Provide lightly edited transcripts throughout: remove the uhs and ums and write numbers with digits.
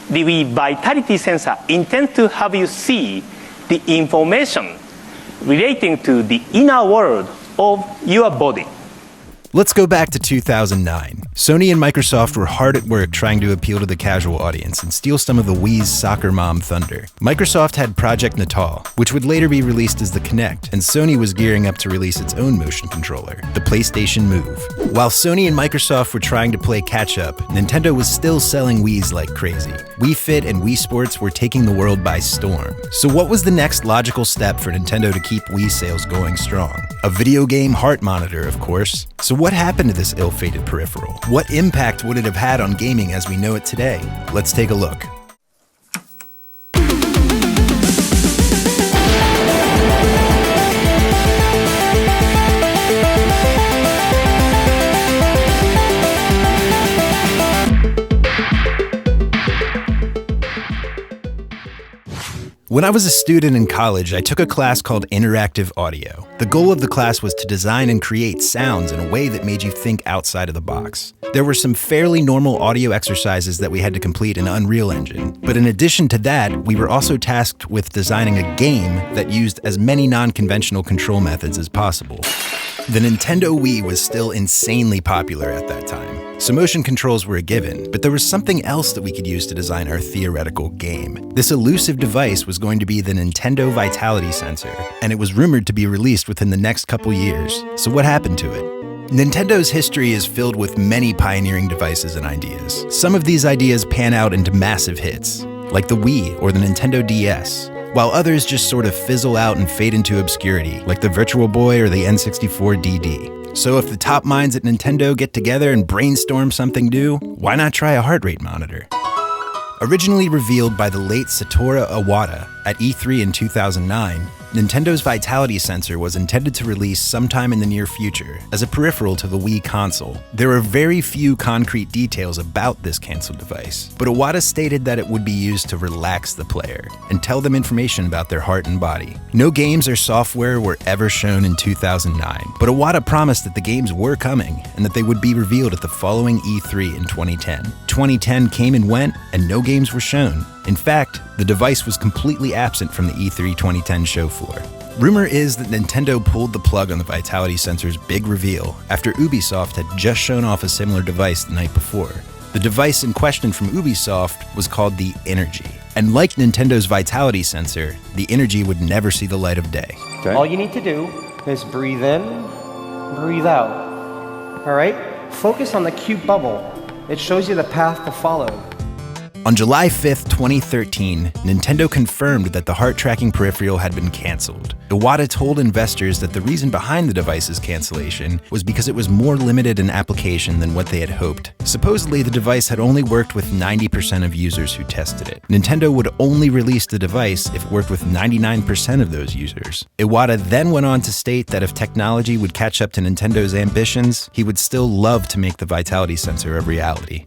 the Wii Vitality Sensor intends to have you see the information relating to the inner world of your body. Let's go back to 2009. Sony and Microsoft were hard at work trying to appeal to the casual audience and steal some of the Wii's soccer mom thunder. Microsoft had Project Natal, which would later be released as the Kinect, and Sony was gearing up to release its own motion controller, the PlayStation Move. While Sony and Microsoft were trying to play catch-up, Nintendo was still selling Wiis like crazy. Wii Fit and Wii Sports were taking the world by storm. So what was the next logical step for Nintendo to keep Wii sales going strong? A video game heart monitor, of course. So what happened to this ill-fated peripheral? What impact would it have had on gaming as we know it today? Let's take a look. When I was a student in college, I took a class called Interactive Audio. The goal of the class was to design and create sounds in a way that made you think outside of the box. There were some fairly normal audio exercises that we had to complete in Unreal Engine, but in addition to that, we were also tasked with designing a game that used as many non-conventional control methods as possible. The Nintendo Wii was still insanely popular at that time, so motion controls were a given, but there was something else that we could use to design our theoretical game. This elusive device was going to be the Nintendo Vitality Sensor, and it was rumored to be released within the next couple years. So what happened to it? Nintendo's history is filled with many pioneering devices and ideas. Some of these ideas pan out into massive hits, like the Wii or the Nintendo DS, while others just sort of fizzle out and fade into obscurity, like the Virtual Boy or the N64 DD. So if the top minds at Nintendo get together and brainstorm something new, why not try a heart rate monitor? Originally revealed by the late Satoru Iwata at E3 in 2009, Nintendo's Vitality Sensor was intended to release sometime in the near future as a peripheral to the Wii console. There are very few concrete details about this canceled device, but Iwata stated that it would be used to relax the player and tell them information about their heart and body. No games or software were ever shown in 2009, but Iwata promised that the games were coming and that they would be revealed at the following E3 in 2010. 2010 came and went, and no games were shown. In fact, the device was completely absent from the E3 2010 show floor. Rumor is that Nintendo pulled the plug on the Vitality Sensor's big reveal after Ubisoft had just shown off a similar device the night before. The device in question from Ubisoft was called the Energy. And like Nintendo's Vitality Sensor, the Energy would never see the light of day. Okay. All you need to do is breathe in, breathe out. All right? Focus on the cute bubble. It shows you the path to follow. On July 5th, 2013, Nintendo confirmed that the heart tracking peripheral had been canceled. Iwata told investors that the reason behind the device's cancellation was because it was more limited in application than what they had hoped. Supposedly, the device had only worked with 90% of users who tested it. Nintendo would only release the device if it worked with 99% of those users. Iwata then went on to state that if technology would catch up to Nintendo's ambitions, he would still love to make the Vitality Sensor a reality.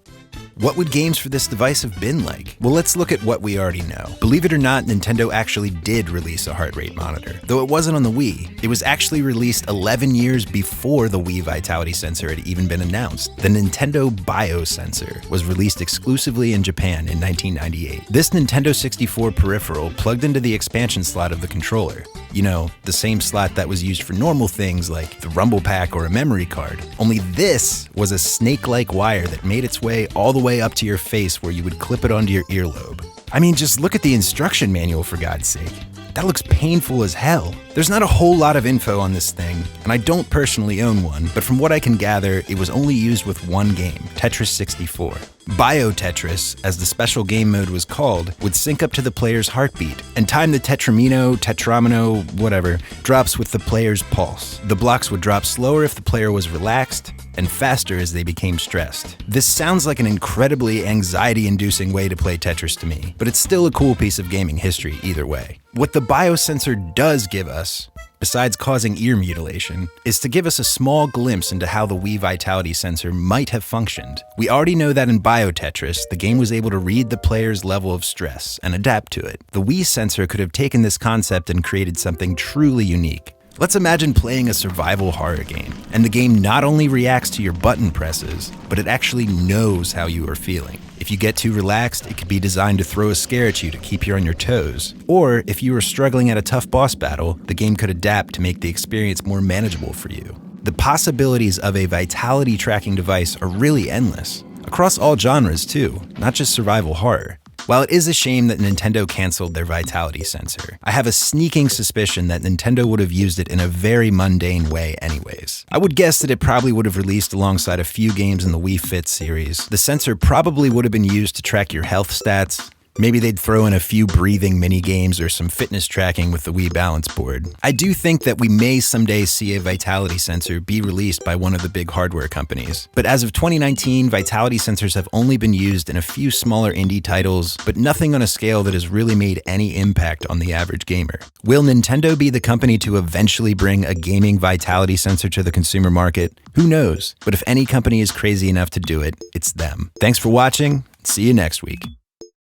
What would games for this device have been like? Well, let's look at what we already know. Believe it or not, Nintendo actually did release a heart rate monitor. Though it wasn't on the Wii, it was actually released 11 years before the Wii Vitality Sensor had even been announced. The Nintendo Bio Sensor was released exclusively in Japan in 1998. This Nintendo 64 peripheral plugged into the expansion slot of the controller. You know, the same slot that was used for normal things like the Rumble Pack or a memory card. Only this was a snake-like wire that made its way all the way up to your face where you would clip it onto your earlobe. I mean, just look at the instruction manual for God's sake. That looks painful as hell. There's not a whole lot of info on this thing, and I don't personally own one, but from what I can gather, it was only used with one game, Tetris 64. Bio Tetris, as the special game mode was called, would sync up to the player's heartbeat and time the tetramino, whatever, drops with the player's pulse. The blocks would drop slower if the player was relaxed, and faster as they became stressed. This sounds like an incredibly anxiety-inducing way to play Tetris to me, but it's still a cool piece of gaming history either way. What the biosensor does give us, besides causing ear mutilation, is to give us a small glimpse into how the Wii Vitality Sensor might have functioned. We already know that in Bio Tetris, the game was able to read the player's level of stress and adapt to it. The Wii sensor could have taken this concept and created something truly unique. Let's imagine playing a survival horror game, and the game not only reacts to your button presses, but it actually knows how you are feeling. If you get too relaxed, it could be designed to throw a scare at you to keep you on your toes. Or if you are struggling at a tough boss battle, the game could adapt to make the experience more manageable for you. The possibilities of a vitality tracking device are really endless, across all genres too, not just survival horror. While it is a shame that Nintendo canceled their Vitality Sensor, I have a sneaking suspicion that Nintendo would have used it in a very mundane way anyways. I would guess that it probably would have released alongside a few games in the Wii Fit series. The sensor probably would have been used to track your health stats. Maybe they'd throw in a few breathing mini games or some fitness tracking with the Wii Balance Board. I do think that we may someday see a Vitality Sensor be released by one of the big hardware companies. But as of 2019, Vitality Sensors have only been used in a few smaller indie titles, but nothing on a scale that has really made any impact on the average gamer. Will Nintendo be the company to eventually bring a gaming Vitality Sensor to the consumer market? Who knows? But if any company is crazy enough to do it, it's them. Thanks for watching. See you next week.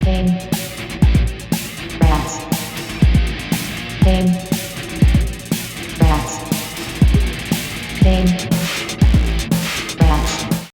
Game rats. Game rats. Game